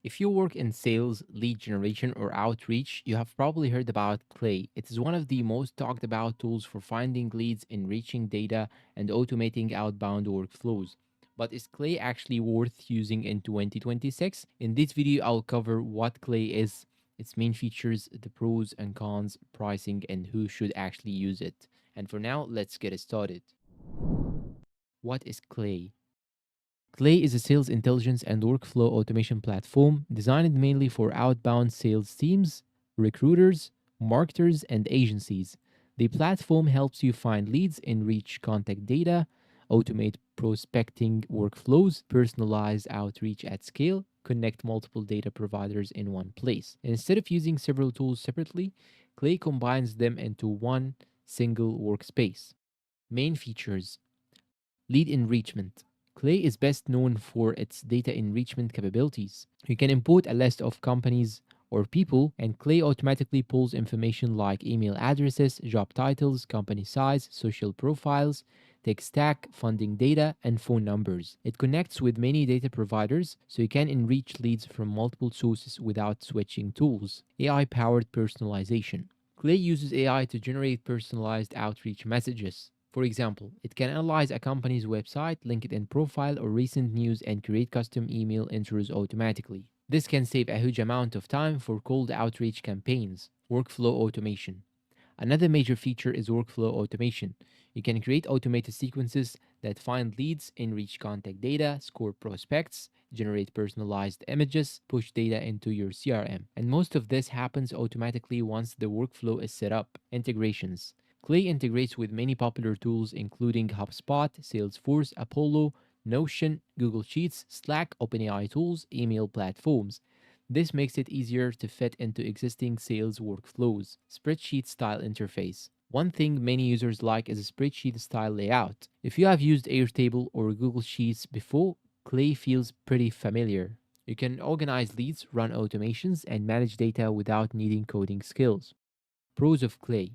If you work in sales, lead generation, or outreach, you have probably heard about Clay. It is one of the most talked about tools for finding leads, enriching data, and automating outbound workflows. But is Clay actually worth using in 2026? In this video, I'll cover what Clay is, its main features, the pros and cons, pricing, and who should actually use it. And for now, let's get started. What is Clay? Clay is a sales intelligence and workflow automation platform designed mainly for outbound sales teams, recruiters, marketers, and agencies. The platform helps you find leads, enrich contact data, automate prospecting workflows, personalize outreach at scale, connect multiple data providers in one place. Instead of using several tools separately, Clay combines them into one single workspace. Main features: lead enrichment. Clay is best known for its data enrichment capabilities. You can import a list of companies or people, and Clay automatically pulls information like email addresses, job titles, company size, social profiles, tech stack, funding data, and phone numbers. It connects with many data providers, so you can enrich leads from multiple sources without switching tools. AI powered personalization. Clay uses AI to generate personalized outreach messages. For example, it can analyze a company's website, LinkedIn profile, or recent news and create custom email intros automatically. This can save a huge amount of time for cold outreach campaigns. Workflow automation. Another major feature is workflow automation. You can create automated sequences that find leads, enrich contact data, score prospects, generate personalized images, push data into your CRM. And most of this happens automatically once the workflow is set up. Integrations. Clay integrates with many popular tools including HubSpot, Salesforce, Apollo, Notion, Google Sheets, Slack, OpenAI tools, email platforms. This makes it easier to fit into existing sales workflows. Spreadsheet style interface. One thing many users like is a spreadsheet style layout. If you have used Airtable or Google Sheets before, Clay feels pretty familiar. You can organize leads, run automations, and manage data without needing coding skills. Pros of Clay.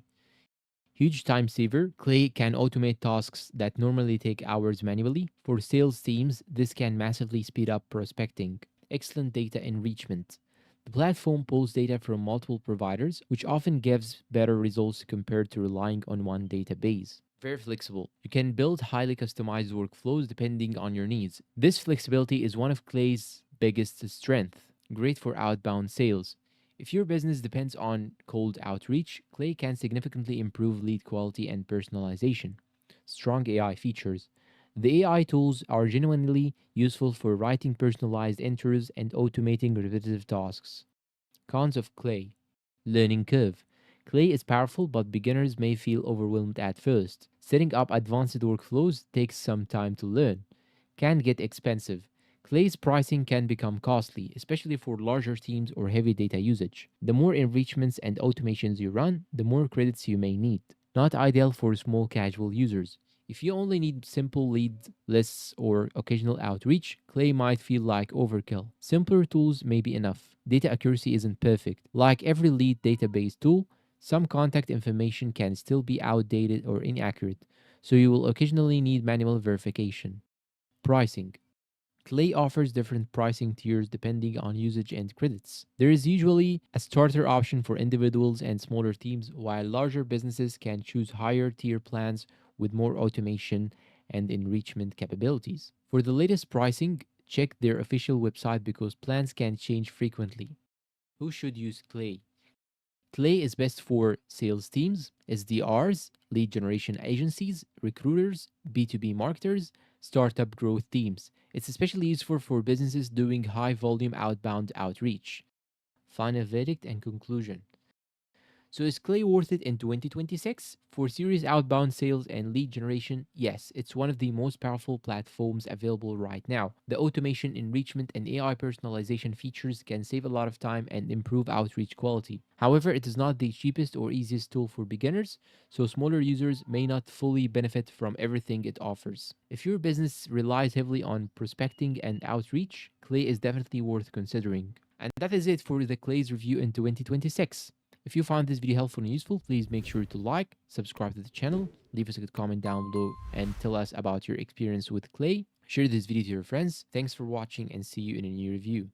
Huge time saver. Clay can automate tasks that normally take hours manually. For sales teams, this can massively speed up prospecting. Excellent data enrichment. The platform pulls data from multiple providers, which often gives better results compared to relying on one database. Very flexible. You can build highly customized workflows depending on your needs. This flexibility is one of Clay's biggest strengths. Great for outbound sales. If your business depends on cold outreach, Clay can significantly improve lead quality and personalization. Strong AI features. The AI tools are genuinely useful for writing personalized entries and automating repetitive tasks. Cons of Clay. Learning curve. Clay is powerful, but beginners may feel overwhelmed at first. Setting up advanced workflows takes some time to learn. Can get expensive. Clay's pricing can become costly, especially for larger teams or heavy data usage. The more enrichments and automations you run, the more credits you may need. Not ideal for small casual users. If you only need simple lead lists or occasional outreach, Clay might feel like overkill. Simpler tools may be enough. Data accuracy isn't perfect. Like every lead database tool, some contact information can still be outdated or inaccurate, so you will occasionally need manual verification. Pricing. Clay offers different pricing tiers depending on usage and credits. There is usually a starter option for individuals and smaller teams, while larger businesses can choose higher tier plans with more automation and enrichment capabilities. For the latest pricing, check their official website because plans can change frequently. Who should use Clay? Clay is best for sales teams, SDRs, lead generation agencies, recruiters, B2B marketers, startup growth teams. It's especially useful for businesses doing high volume outbound outreach. Final verdict and conclusion. So is Clay worth it in 2026? For serious outbound sales and lead generation, yes, it's one of the most powerful platforms available right now. The automation, enrichment, and AI personalization features can save a lot of time and improve outreach quality. However, it is not the cheapest or easiest tool for beginners, so smaller users may not fully benefit from everything it offers. If your business relies heavily on prospecting and outreach, Clay is definitely worth considering. And that is it for the Clay's review in 2026. If you found this video helpful and useful, please make sure to like, subscribe to the channel, leave us a good comment down below, and tell us about your experience with Clay. Share this video to your friends. Thanks for watching and see you in a new review.